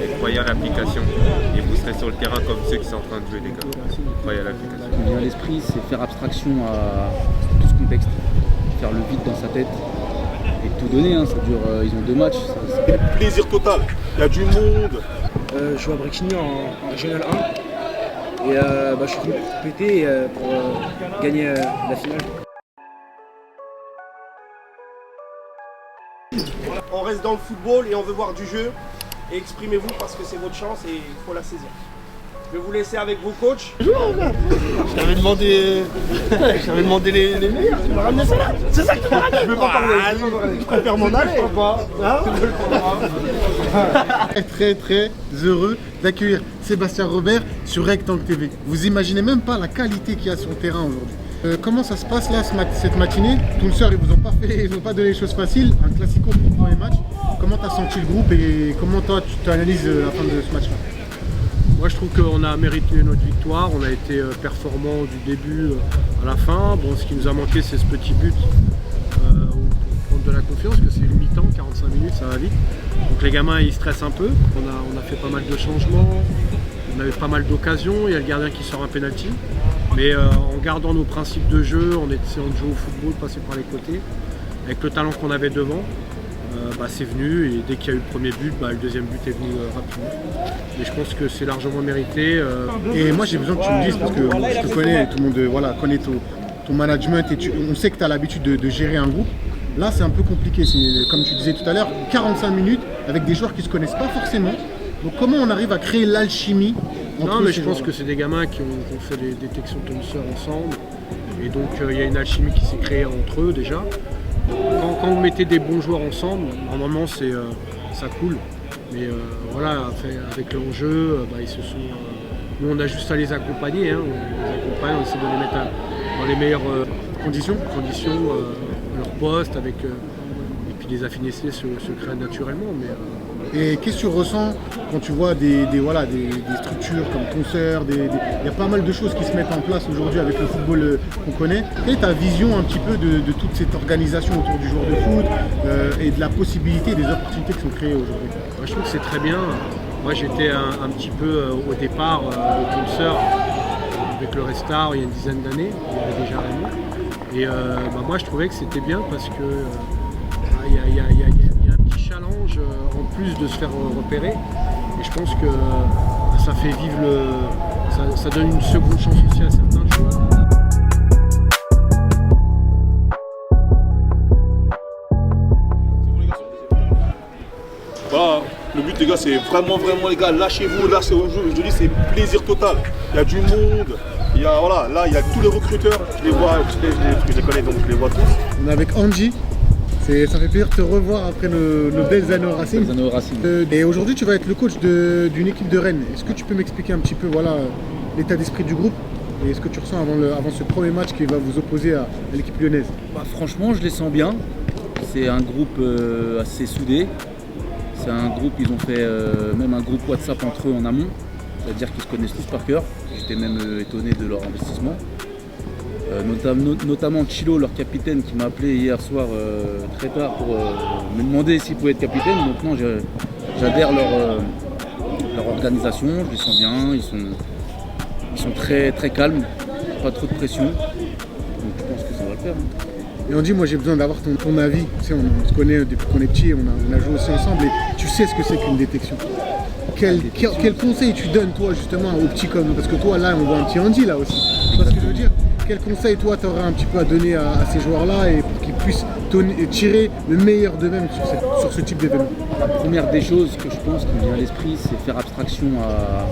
Et croyez à l'application. Et vous serez sur le terrain comme ceux qui sont en train de jouer, les gars. Croyez à l'application. Ce qui me vient à l'esprit, c'est faire abstraction à tout ce contexte. Faire le vide dans sa tête et tout donner. Ça dure, ils ont 2 matchs. Plaisir total. Il y a du monde. Je joue à Brétigny en Régional 1. Et je suis venu pour péter pour gagner la finale. On reste dans le football et on veut voir du jeu. Et exprimez-vous parce que c'est votre chance et il faut la saisir. Je vais vous laisser avec vos coachs. Je t'avais demandé les meilleurs, tu m'as ramené ça là. C'est ça que tu m'as ramené. Je veux pas parler, je préfère m'en aller. Je crois pas. Très très heureux d'accueillir Sébastien Robert sur Rectangle TV. Vous imaginez même pas la qualité qu'il y a sur le terrain aujourd'hui. Comment ça se passe là cette matinée? Toulseur, ils vous ont pas donné les choses faciles. Un classico pour le premier match. Comment tu as senti le groupe et comment toi tu analyses la fin de ce match-là? Moi je trouve qu'on a mérité notre victoire, on a été performant du début à la fin. Bon, ce qui nous a manqué c'est ce petit but pour prendre de la confiance, que c'est une mi-temps, 45 minutes, ça va vite. Donc les gamins ils stressent un peu, on a fait pas mal de changements, on a eu pas mal d'occasions, il y a le gardien qui sort un penalty. Mais en gardant nos principes de jeu, en essayant de jouer au football, passer par les côtés, avec le talent qu'on avait devant, c'est venu et dès qu'il y a eu le premier but, le deuxième but est venu rapidement. Et je pense que c'est largement mérité. Et moi j'ai besoin que tu me dises, parce que je te connais, tout le monde connaît ton management et on sait que tu as l'habitude de gérer un groupe. Là c'est un peu compliqué, c'est comme tu disais tout à l'heure, 45 minutes avec des joueurs qui ne se connaissent pas forcément. Donc comment on arrive à créer l'alchimie entre Non mais ces je pense joueurs-là? que c'est des gamins qui ont fait des détections de tonseurs ensemble. Et donc il y a une alchimie qui s'est créée entre eux déjà. Quand vous mettez des bons joueurs ensemble, normalement ça coule. Mais avec l'enjeu, ils se sont. Nous on a juste à les accompagner, on les accompagne, on essaie de les mettre dans les meilleures conditions, à leur poste, et puis les affinités se créent naturellement. Et qu'est-ce que tu ressens quand tu vois des structures comme Tonceur, il y a pas mal de choses qui se mettent en place aujourd'hui avec le football qu'on connaît. Quelle est ta vision un petit peu de toute cette organisation autour du joueur de foot et de la possibilité et des opportunités qui sont créées aujourd'hui? Je trouve que c'est très bien. Moi j'étais un petit peu au départ de Tonceur avec le Restart il y a une dizaine d'années, il y avait déjà Raymond. Et moi je trouvais que c'était bien parce que il y a un petit challenge en plus de se faire repérer. Et je pense que ça fait vivre ça donne une seconde chance aussi à certains joueurs. Voilà, le but les gars c'est vraiment les gars, lâchez-vous, là c'est aujourd'hui c'est plaisir total. Il y a du monde, il y a tous les recruteurs, je les vois, je les connais donc je les vois tous. On est avec Andy. Ça fait plaisir de te revoir après nos belles années au Racing. Et aujourd'hui, tu vas être le coach d'une équipe de Rennes. Est-ce que tu peux m'expliquer un petit peu l'état d'esprit du groupe et ce que tu ressens avant ce premier match qui va vous opposer à l'équipe lyonnaise? Franchement, je les sens bien. C'est un groupe assez soudé. C'est un groupe, ils ont fait même un groupe WhatsApp entre eux en amont. C'est-à-dire qu'ils se connaissent tous par cœur. J'étais même étonné de leur investissement. Notamment Chilo, leur capitaine, qui m'a appelé hier soir très tard pour me demander s'il pouvait être capitaine. Donc non, j'adhère leur organisation, je les sens bien, ils sont très très calmes, pas trop de pression. Donc je pense que ça va le faire. Et on dit, moi j'ai besoin d'avoir ton avis. Tu sais, on se connaît depuis qu'on est petit, on a joué aussi ensemble et tu sais ce que c'est qu'une détection. Quel conseil tu donnes toi justement aux petits comme nous? Parce que toi là on voit un petit Andy là aussi. Tu vois ce que je veux dire? Quel conseil toi tu aurais un petit peu à donner à ces joueurs-là et pour qu'ils puissent tirer le meilleur d'eux-mêmes sur ce type d'événement? La première des choses que je pense qui me vient à l'esprit, c'est faire abstraction à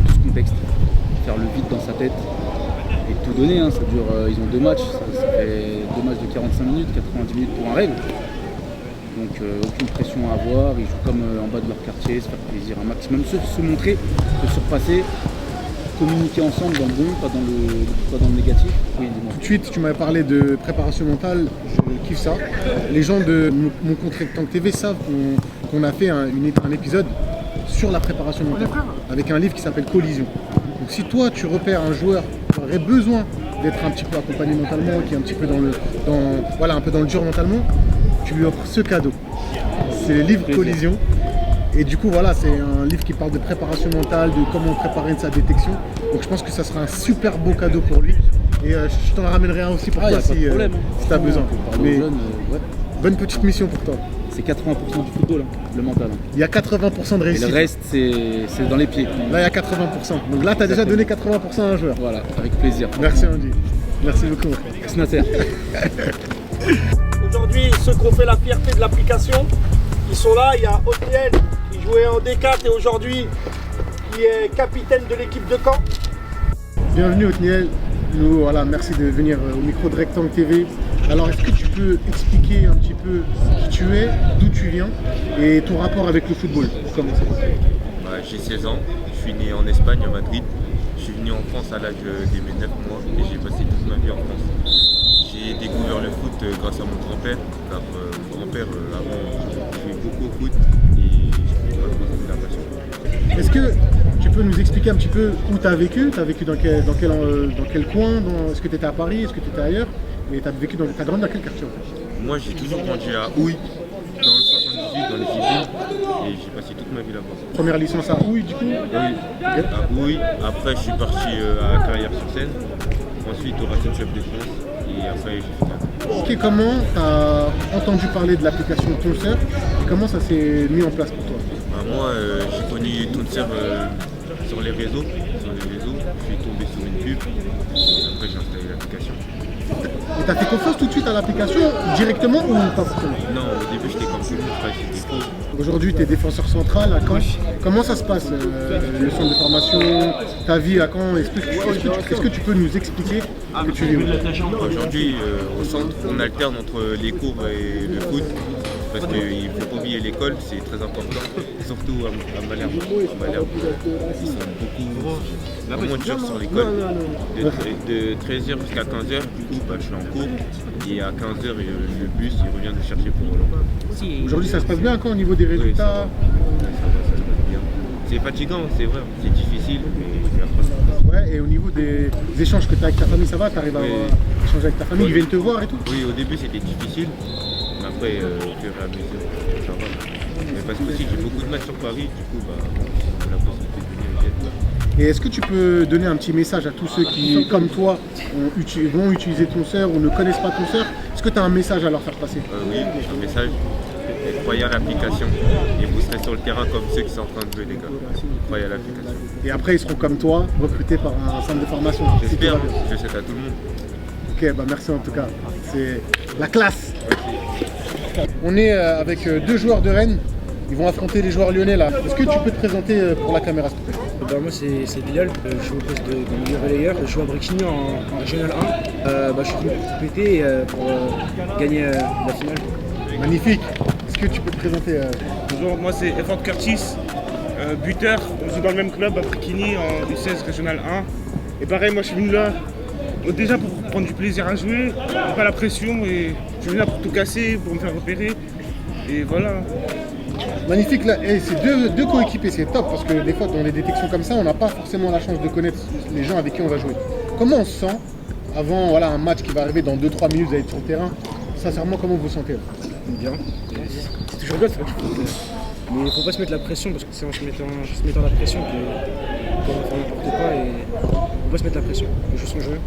tout ce contexte. Faire le vide dans sa tête et tout donner. Ça dure, ils ont 2 matchs, ça fait 2 matchs de 45 minutes, 90 minutes pour un règle. Donc aucune pression à avoir, ils jouent comme en bas de leur quartier, se faire plaisir un maximum, se montrer, se surpasser, communiquer ensemble dans le bon, pas dans le négatif. Oui, dis-moi. Tout de suite, tu m'avais parlé de préparation mentale, je kiffe ça. Les gens de mon compte Rectangle TV savent qu'on a fait un épisode sur la préparation mentale, avec un livre qui s'appelle Collision. Donc si toi tu repères un joueur qui aurait besoin d'être un petit peu accompagné mentalement, qui est un petit peu un peu dans le dur mentalement, tu lui offres ce cadeau. C'est le livre Collision. Et du coup, voilà, c'est un livre qui parle de préparation mentale, de comment préparer sa détection. Donc je pense que ça sera un super beau cadeau pour lui. Et je t'en ramènerai un aussi pour toi si tu as besoin. Mais Ouais. bonne petite mission pour toi. C'est 80% du football, hein, le mental. Hein. Il y a 80% de Et réussite. le reste, c'est dans les pieds. Là, il y a 80%. Donc là, tu as déjà donné 80% à un joueur. Voilà, avec plaisir. Merci Andy. Merci beaucoup. Snater. Aujourd'hui, ceux qui ont fait la fierté de l'application, ils sont là. Il y a Othniel qui jouait en D4 et aujourd'hui qui est capitaine de l'équipe de Caen. Bienvenue Othniel. Nous, voilà, merci de venir au micro de Rectangle TV. Alors, est-ce que tu peux expliquer un petit peu qui tu es, d'où tu viens et ton rapport avec le football pour commencer? J'ai 16 ans, je suis né en Espagne, à Madrid. Je suis venu en France à l'âge de mes 9 mois et j'ai passé toute ma vie en France. J'ai découvert le foot grâce à mon grand-père, car mon grand-père avant jouait beaucoup au foot et je m'a transmis la passion. Est-ce que tu peux nous expliquer un petit peu où tu as vécu? Tu as vécu dans quel coin? Est-ce que tu étais à Paris? Est-ce que tu étais ailleurs? Et tu as grandi dans quel quartier en fait? Moi j'ai toujours grandi à Houille, dans le 78, dans les Yvelines, et j'ai passé toute ma vie là-bas. Première licence à Houille du coup? Oui, à Houille. Après je suis parti à Carrière-sur-Seine, ensuite au Racing Club de France, et après j'ai fait ça. Ok, comment tu as entendu parler de l'application Tonser et comment ça s'est mis en place pour toi? Moi j'ai connu Tonser sur les réseaux, je suis tombé sur une pub, et après j'ai installé l'application. Et tu as fait confiance tout de suite à l'application directement ou pas forcément? Non, au début j'étais comme tout le monde, je croyais que c'était faux. Aujourd'hui, tu es défenseur central à Caen. Comment ça se passe, le centre de formation, ta vie à Caen? Est-ce que tu peux nous expliquer que tu vis où? Aujourd'hui, au centre, on alterne entre les cours et le foot. Parce qu'il ne faut pas oublier l'école, c'est très important, surtout à Malherbe. Ils sont beaucoup vraiment durs sur l'école. De 13h jusqu'à 15h, du coup, je suis en cours. Et à 15h, le bus il revient nous chercher pour Hollande. Aujourd'hui, ça se passe bien quand au niveau des résultats? Oui, ça va bien. C'est fatigant, c'est vrai, c'est difficile, mais après ça passe. Ouais, et au niveau des échanges que tu as avec ta famille, ça va? Tu arrives à échanger avec ta famille? Ils viennent te voir et tout? Oui, au début c'était difficile. Après, au fur et à mesure, ça va. Mais parce que aussi j'ai beaucoup de matchs sur Paris, du coup, la possibilité de venir et d'être. Et est-ce que tu peux donner un petit message à tous ceux qui, comme toi, vont utiliser Tonser ou ne connaissent pas Tonser? Est-ce que tu as un message à leur faire passer? Oui, un message. Croyez à l'application et vous serez sur le terrain comme ceux qui sont en train de jouer, les gars. Croyez à l'application. Et après, ils seront comme toi, recrutés par un centre de formation. J'espère, je souhaite à tout le monde. Ok, merci en tout cas. C'est la classe. On est avec deux joueurs de Rennes. Ils vont affronter les joueurs lyonnais là. Est-ce que tu peux te présenter pour la caméra s'il te plaît? Moi c'est Bilal, je joue au poste de milieu relayeur, je joue à Brixigny en Régional 1. Je suis venu pour péter pour gagner la finale. Magnifique. Est-ce que tu peux te présenter Bonjour, moi c'est Effort Curtis, buteur. On joue dans le même club à Brixigny en U16 Régional 1. Et pareil, moi je suis venu là déjà pour prendre du plaisir à jouer, pas la pression, et je suis venu là pour tout casser, pour me faire repérer. Et voilà. Magnifique là, c'est deux coéquipiers, c'est top parce que des fois dans les détections comme ça, on n'a pas forcément la chance de connaître les gens avec qui on va jouer. Comment on se sent avant un match qui va arriver dans 2-3 minutes, vous allez être sur le terrain? Sincèrement, comment vous vous sentez là? Bien. C'est toujours bien de faire du foot. Mais il ne faut pas se mettre la pression parce que c'est en se mettant la pression qu'on va faire n'importe quoi. Et il ne faut pas se mettre la pression. Les choses sont jouées,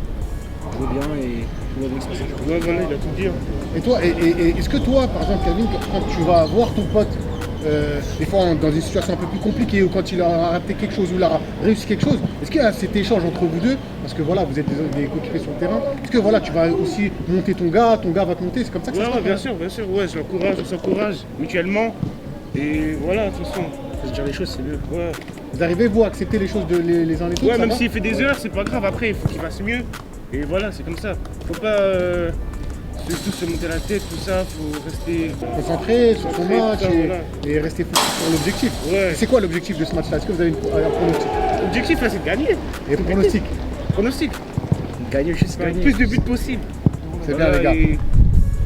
jouer bien et tout va bien se passer. Ouais, voilà, il a tout dit. Et toi, est-ce que toi, par exemple, Kevin, quand tu vas voir ton pote, des fois dans une situation un peu plus compliquée ou quand il a raté quelque chose ou il a réussi quelque chose, est-ce qu'il y a cet échange entre vous deux? Parce que voilà, vous êtes des coéquipiers sur le terrain. Est-ce que voilà, tu vas aussi monter ton gars va te monter? C'est comme ça que ça se passe? Bien sûr, ouais, on s'encourage mutuellement. Et voilà, de toute façon. Faut se dire les choses, c'est mieux. Ouais. Vous arrivez, vous, à accepter les choses les uns les autres? Ouais, même s'il fait des heures, c'est pas grave. Après, il faut qu'il fasse mieux. Et voilà, c'est comme ça. Faut pas tout se monter la tête, tout ça. Faut rester concentré sur son match voilà. et rester focus sur l'objectif. Ouais. C'est quoi l'objectif de ce match-là? Est-ce que vous avez un pronostic? L'objectif là, c'est de gagner. Et pronostic? Pronostic. Gagner, juste Avec gagner. plus de buts possible. C'est Voilà, bien, les gars.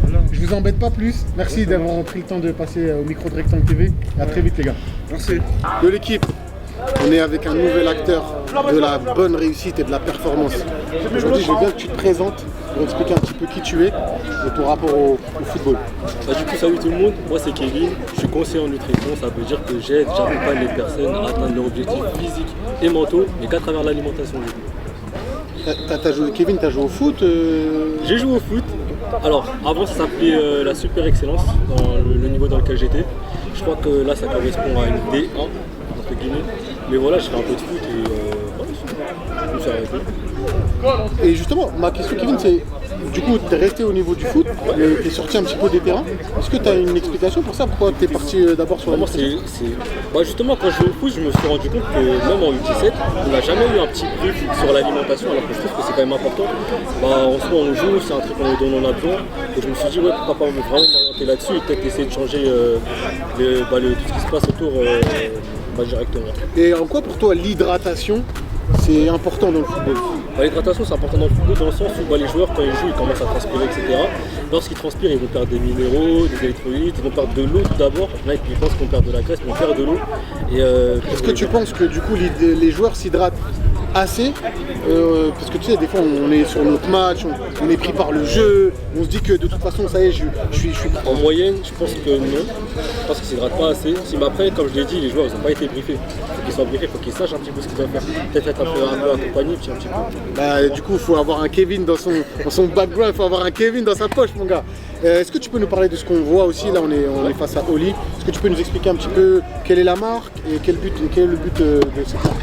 Voilà. Je vous embête pas plus. Merci d'avoir pris le temps de passer au micro de Rectangle TV. Et à très vite, les gars. Merci. De l'équipe, on est avec un nouvel acteur de la bonne réussite et de la performance. Aujourd'hui, je veux bien que tu te présentes pour expliquer un petit peu qui tu es et ton rapport au football. Du coup, salut tout le monde, moi c'est Kevin, je suis conseiller en nutrition, ça veut dire que j'accompagne les personnes à atteindre leurs objectifs physiques et mentaux, mais qu'à travers l'alimentation du coup. Kevin, t'as joué au foot J'ai joué au foot. Alors, avant ça s'appelait la super excellence dans le niveau dans lequel j'étais. Je crois que là ça correspond à une D1, entre guillemets. Mais voilà, je fais un peu de foot et voilà, je me suis arrêté. Et justement, ma question Kevin, c'est du coup, tu es resté au niveau du foot, mais tu es sorti un petit peu des terrains. Est-ce que tu as une explication pour ça? Pourquoi tu es parti d'abord sur la nutrition? Justement, quand je jouais au foot, je me suis rendu compte que même en U17, on n'a jamais eu un petit brief sur l'alimentation, alors que je trouve que c'est quand même important. En soi, on joue, c'est un truc dont on a besoin. Et je me suis dit, ouais, pourquoi pas vraiment m'orienter là-dessus et peut-être essayer de changer tout ce qui se passe autour directement. Et en quoi pour toi l'hydratation c'est important dans le football? L'hydratation c'est important dans le football dans le sens où les joueurs quand ils jouent ils commencent à transpirer etc. Lorsqu'ils transpirent ils vont perdre des minéraux, des électrolytes, ils vont perdre de l'eau tout d'abord. Là ils pensent qu'on perd de la graisse mais on perd de l'eau. Est-ce que tu penses que du coup les joueurs s'hydratent assez parce que tu sais des fois on est sur notre match, on est pris par le jeu, on se dit que de toute façon ça y est je suis en moyenne je pense que non, je pense qu'ils ne s'hydratent pas assez. Si mais après comme je l'ai dit les joueurs ils n'ont pas été briefés, il faut qu'ils soient briefés, il faut qu'ils sachent un petit peu ce qu'ils doivent faire, peut-être être un peu accompagnés puis un petit peu. Du coup il faut avoir un Kevin dans son background, il faut avoir un Kevin dans sa poche mon gars. Est-ce que tu peux nous parler de ce qu'on voit aussi, là on est face à Oli, est-ce que tu peux nous expliquer un petit peu quelle est la marque et quel est le but de cette marque?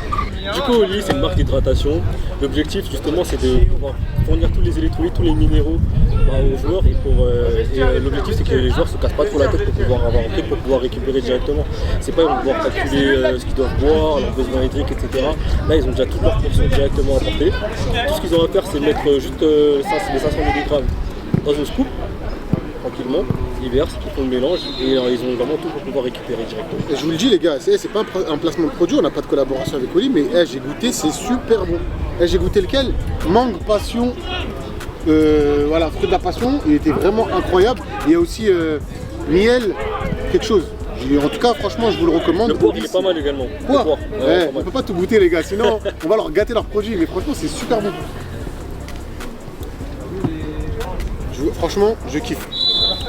Du coup, Oli, c'est une marque d'hydratation. L'objectif, justement, c'est de pouvoir fournir tous les électrolytes, tous les minéraux aux joueurs. Et l'objectif, c'est que les joueurs ne se cassent pas trop la tête pour pouvoir avoir un truc, pour pouvoir récupérer directement. C'est pas ils vont pouvoir calculer ce qu'ils doivent boire, leurs besoins hydriques, etc. Là, ils ont déjà toute leur portion directement apportée. Tout ce qu'ils ont à faire, c'est mettre juste les 500 mg dans une scoop, tranquillement. Ils versent, ils font le mélange et ils ont vraiment tout pour pouvoir récupérer directement. Et je vous le dis les gars, c'est pas un placement de produit, on n'a pas de collaboration avec Oli, mais j'ai goûté, c'est super bon. J'ai goûté lequel? Mangue, passion, voilà, fruit de la passion, il était vraiment incroyable. Il y a aussi miel, quelque chose. En tout cas, franchement, je vous le recommande. Le poire, il est pas mal également. Poire. On peut pas tout goûter les gars, sinon on va leur gâter leurs produits, mais franchement, c'est super bon. Franchement, je kiffe.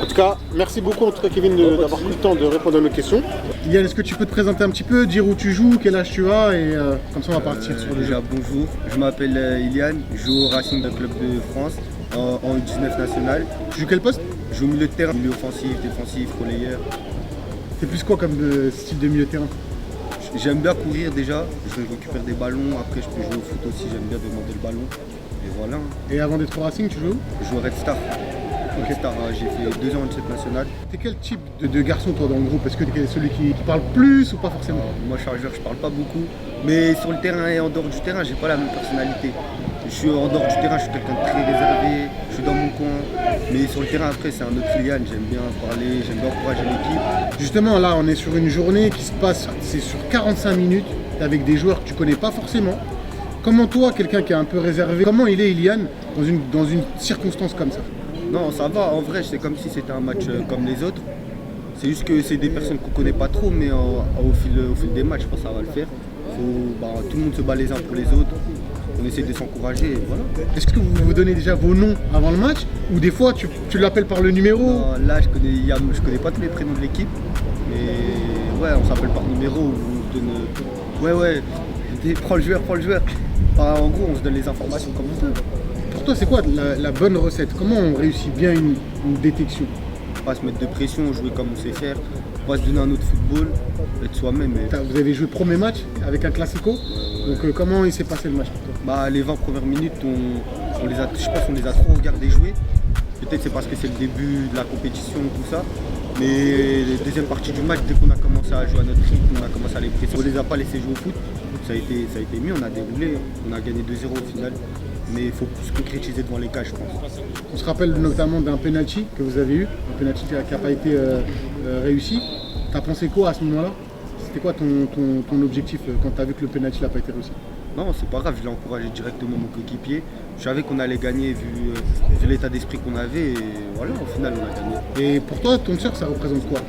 En tout cas, merci beaucoup en tout cas Kevin d'avoir pris le temps de répondre à nos questions. Yann, est-ce que tu peux te présenter un petit peu, dire où tu joues, quel âge tu as et comme ça on va partir sur le jeu. Bonjour, je m'appelle Ilian, je joue au Racing de Club de France en U19 national. Tu joues quel poste? Je joue au milieu de terrain, milieu offensif, défensif, relayeur. C'est plus quoi comme style de milieu de terrain? J'aime bien courir déjà, je récupère des ballons, après je peux jouer au foot aussi, j'aime bien demander le ballon. Et voilà. Et avant d'être au Racing, tu joues où? Je joue au Red Star. Okay. J'ai fait 2 ans en U17 national. T'es quel type de garçon toi dans le groupe? Est-ce que t'es celui qui parle plus ou pas forcément? Moi chargeur, je parle pas beaucoup, mais sur le terrain et en dehors du terrain, j'ai pas la même personnalité. Je suis en dehors du terrain, je suis quelqu'un de très réservé, je suis dans mon coin, mais sur le terrain après c'est un autre Ilian, j'aime bien parler, j'aime bien encourager l'équipe. Justement là on est sur une journée qui se passe, c'est sur 45 minutes avec des joueurs que tu connais pas forcément. Comment toi, quelqu'un qui est un peu réservé, comment il est Ilian dans une circonstance comme ça? Non, ça va, en vrai, c'est comme si c'était un match comme les autres. C'est juste que c'est des personnes qu'on connaît pas trop, mais au fil des matchs, je pense que ça va le faire. Tout le monde se bat les uns pour les autres, on essaie de s'encourager, et voilà. Est-ce que vous vous donnez déjà vos noms avant le match? Ou des fois, tu l'appelles par le numéro? Non, là, je connais pas tous les prénoms de l'équipe, mais ouais, on s'appelle par numéro, on donne... Ouais, prends le joueur. En gros, on se donne les informations comme on peut. Pour toi, c'est quoi la bonne recette? Comment on réussit bien une détection? Pas se mettre de pression, jouer comme on sait faire, pas se donner un autre football, être soi-même. Vous avez joué le premier match avec un classico, donc comment il s'est passé le match pour toi? Les 20 premières minutes, je pense qu'on les a trop regardés jouer. Peut-être c'est parce que c'est le début de la compétition, tout ça. Mais la deuxième partie du match, dès qu'on a commencé à jouer à notre rythme, on a commencé à les presser. On les a pas laissés jouer au foot, ça a été mieux, on a déroulé, on a gagné 2-0 au final. Mais il faut plus concrétiser devant les cages, je pense. On se rappelle notamment d'un penalty que vous avez eu, un penalty qui n'a pas été réussi. Tu as pensé quoi à ce moment-là? C'était quoi ton objectif quand tu as vu que le penalty n'a pas été réussi? Non, c'est pas grave, je l'ai encouragé directement mon coéquipier. Je savais qu'on allait gagner vu l'état d'esprit qu'on avait et voilà, au final on a gagné. Et pour toi, ton sœur, ça représente quoi?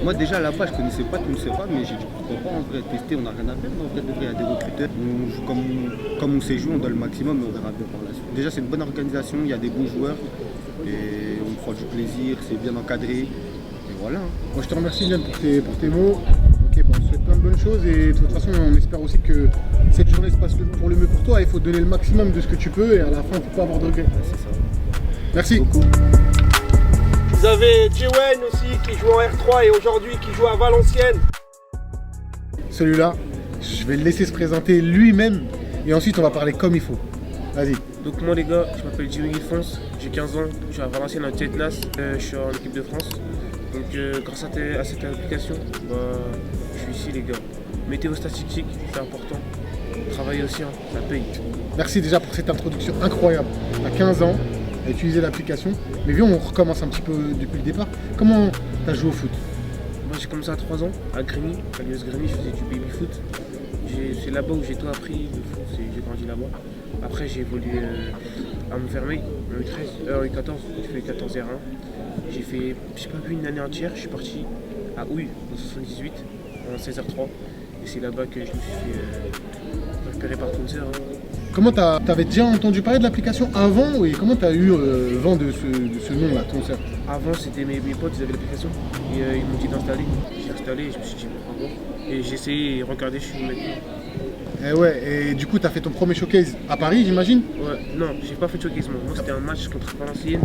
Moi déjà là-bas je connaissais pas tout ça, mais j'ai dit pourquoi pas en vrai tester, on n'a rien à perdre, en vrai de vrai, il y a des recruteurs, on joue comme on sait jouer, on donne le maximum et on verra bien par la suite. Déjà c'est une bonne organisation, il y a des bons joueurs et on prend du plaisir, c'est bien encadré et voilà. Moi je te remercie Yann pour tes mots. Ok, bon, on te souhaite plein de bonnes choses et de toute façon on espère aussi que cette journée se passe pour le mieux pour toi. Il faut donner le maximum de ce que tu peux et à la fin il ne faut pas avoir de regrets. C'est ça. Merci Beaucoup. Vous avez Jewen aussi qui joue en R3 et aujourd'hui qui joue à Valenciennes. Celui-là, je vais le laisser se présenter lui-même et ensuite on va parler comme il faut. Vas-y. Donc moi les gars, je m'appelle Jimmy Fonce, j'ai 15 ans, je suis à Valenciennes en Tietnas, je suis en équipe de France. Donc grâce à cette application, je suis ici les gars. Météo statistique, c'est important. Travailler aussi, ça paye. Merci déjà pour cette introduction incroyable. Tu as 15 ans, à utiliser l'application. Mais viens, on recommence un petit peu depuis le départ. Comment tu as joué au foot? Moi j'ai commencé à 3 ans, à Grigny, à l'US Grigny, je faisais du baby foot. C'est là-bas où j'ai tout appris, le foot, j'ai grandi là-bas. Après j'ai évolué à Montfermeil, en U14, j'ai fait 14 R1. J'ai fait, j'ai pas vu une année entière, je suis parti à Houille en 78, en 16h3. Et c'est là-bas que je me suis fait repérer par Tonser. Comment t'avais déjà entendu parler de l'application avant et comment t'as eu vent de ce nom-là, Tonser? Avant, c'était mes potes, ils avaient l'application et ils m'ont dit d'installer. J'ai installé et je me suis dit pourquoi pas. Et j'ai essayé et regardez, je suis maintenant. Et ouais, et du coup t'as fait ton premier showcase à Paris, j'imagine? Ouais, non, j'ai pas fait de showcase moi. Moi c'était un match contre Valenciennes,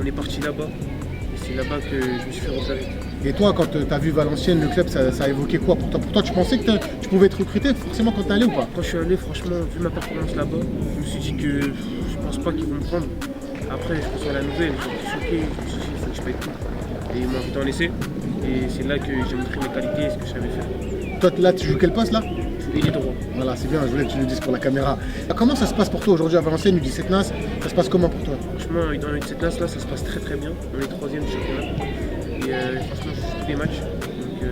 on est parti là-bas. Et c'est là-bas que je me suis fait repérer. Et toi, quand t'as vu Valenciennes, le club, ça a évoqué quoi pour toi? Pour toi, tu pensais que tu pouvais être recruté forcément quand t'es allé ou pas? Quand je suis allé, franchement, vu ma performance là-bas, je me suis dit que je pense pas qu'ils vont me prendre. Après, je reçois la nouvelle, j'étais choqué, je me suis dit il faut que je paye tout. Et ils m'ont invité en essai. Et c'est là que j'ai montré mes qualités et ce que je savais faire. Toi, là, tu joues quel poste là? Il est droit. Voilà, c'est bien, je voulais que tu le dises pour la caméra. Comment ça se passe pour toi aujourd'hui à Valenciennes, U17 NAS? Ça se passe comment pour toi? Franchement, dans le U17 NAS, là, ça se passe très très bien. On est 3ème du championnat. Et franchement, je joue tous les matchs. Donc,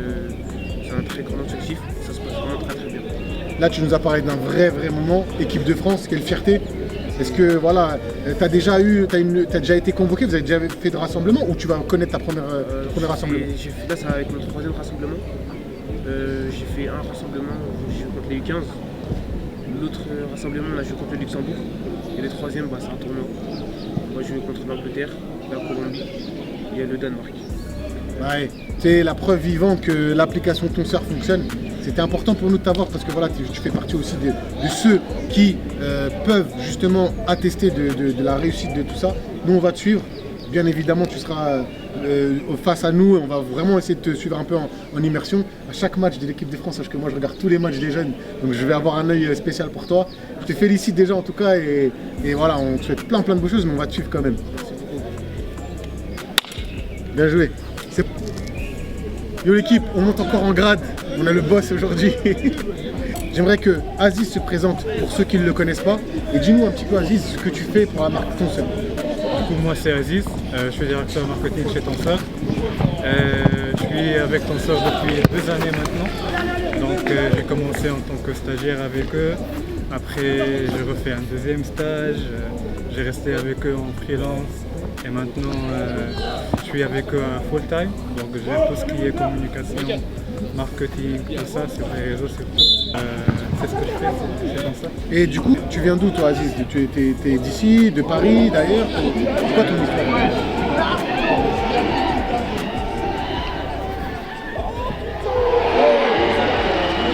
c'est un très grand objectif. Ça se passe vraiment très très bien. Là, tu nous as parlé d'un vrai moment. Équipe de France, quelle fierté. Est-ce que, voilà, t'as déjà été convoqué? Vous avez déjà fait de rassemblement ou tu vas connaître ta première rassemblement? Là, ça va être mon 3ème rassemblement. J'ai fait un rassemblement où j'ai joué contre les U15. L'autre rassemblement, on a joué contre le Luxembourg. Et le 3ème, c'est un tournoi. On va jouer contre l'Angleterre, la Colombie et le Danemark. Ouais, c'est la preuve vivante que l'application Tonser fonctionne. C'était important pour nous de t'avoir parce que voilà, tu fais partie aussi de ceux qui peuvent justement attester de la réussite de tout ça. Nous, on va te suivre. Bien évidemment, tu seras face à nous et on va vraiment essayer de te suivre un peu en immersion. À chaque match de l'équipe de France, parce que moi je regarde tous les matchs des jeunes, donc je vais avoir un œil spécial pour toi. Je te félicite déjà en tout cas et voilà, on te souhaite plein de beaux choses, mais on va te suivre quand même. Bien joué. Yo l'équipe, on monte encore en grade, on a le boss aujourd'hui. J'aimerais que Aziz se présente pour ceux qui ne le connaissent pas. Et dis-nous un petit peu Aziz ce que tu fais pour la marque Tonser. Du coup moi c'est Aziz, je suis directeur marketing chez Tonser. Je suis avec Tonser depuis 2 années maintenant. Donc j'ai commencé en tant que stagiaire avec eux. Après j'ai refait un 2e stage, j'ai resté avec eux en freelance. Et maintenant, je suis avec eux à full time, donc je gère tout ce qui est communication, marketing, tout ça, sur les réseaux sociaux. C'est ce que je fais, c'est comme ça. Et du coup, tu viens d'où toi Aziz? Tu es d'ici, de Paris, d'ailleurs? C'est quoi ton histoire?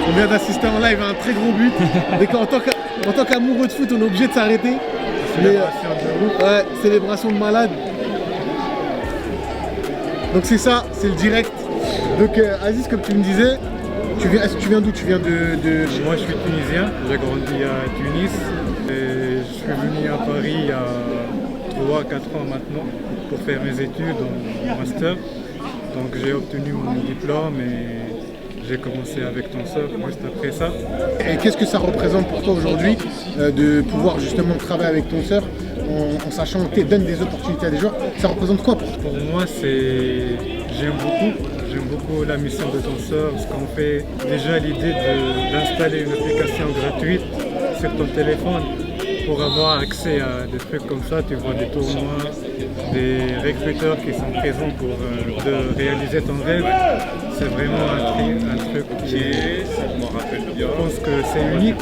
On vient d'assister en live à un très gros but. Et en tant qu'amoureux de foot, on est obligé de s'arrêter. Ouais, célébration de malade. Donc c'est ça, c'est le direct. Donc Aziz, comme tu me disais, tu viens d'où? Tu viens de... Moi je suis tunisien, j'ai grandi à Tunis. Et je suis venu à Paris il y a 3-4 ans maintenant pour faire mes études en master. Donc j'ai obtenu mon diplôme et j'ai commencé avec Tonser juste après ça. Et qu'est-ce que ça représente pour toi aujourd'hui de pouvoir justement travailler avec Tonser en sachant que tu donnes des opportunités à des joueurs? Ça représente quoi pour toi? Pour moi, j'aime beaucoup la mission de Tonser, ce qu'on fait. Déjà l'idée d'installer une application gratuite sur ton téléphone pour avoir accès à des trucs comme ça, tu vois des tournois, des recruteurs qui sont présents pour de réaliser ton rêve. C'est vraiment un truc qui est, je m'en rappelle bien. Je pense que c'est unique.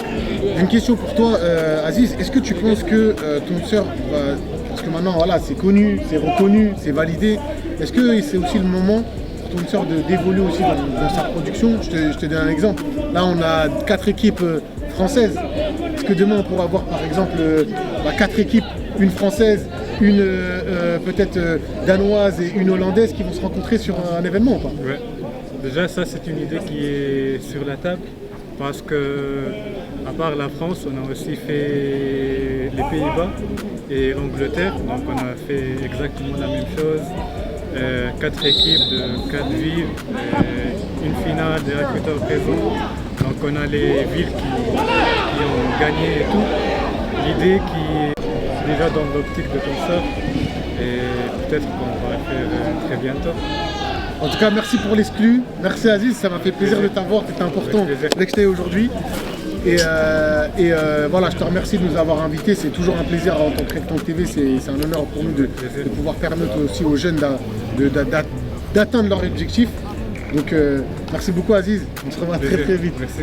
J'ai une question pour toi, Aziz. Est-ce que tu penses que ton sœur va... Parce que maintenant, voilà, c'est connu, c'est reconnu, c'est validé. Est-ce que c'est aussi le moment pour ton sœur d'évoluer aussi dans sa production? Je te donne un exemple. Là, on a 4 équipes françaises. Est-ce que demain, on pourra avoir, par exemple, 4 équipes, une française, une peut-être danoise et une hollandaise qui vont se rencontrer sur un événement ou pas? Ouais. Déjà, ça, c'est une idée qui est sur la table. Parce que, à part la France, on a aussi fait les Pays-Bas et l'Angleterre. Donc on a fait exactement la même chose. 4 équipes de 4 villes, une finale, des recruteurs présents. Donc on a les villes qui ont gagné et tout. L'idée qui est déjà dans l'optique de ton sœur et peut-être qu'on va le faire très bientôt. En tout cas, merci pour l'exclu. Merci Aziz, ça m'a fait plaisir de t'avoir. C'était important dès que je t'ai aujourd'hui. Et voilà, je te remercie de nous avoir invités. C'est toujours un plaisir en tant que Rectangle TV. C'est un honneur pour nous de pouvoir permettre aussi aux jeunes d'atteindre leur objectif. Donc merci beaucoup Aziz. On se revoit très vite. Merci.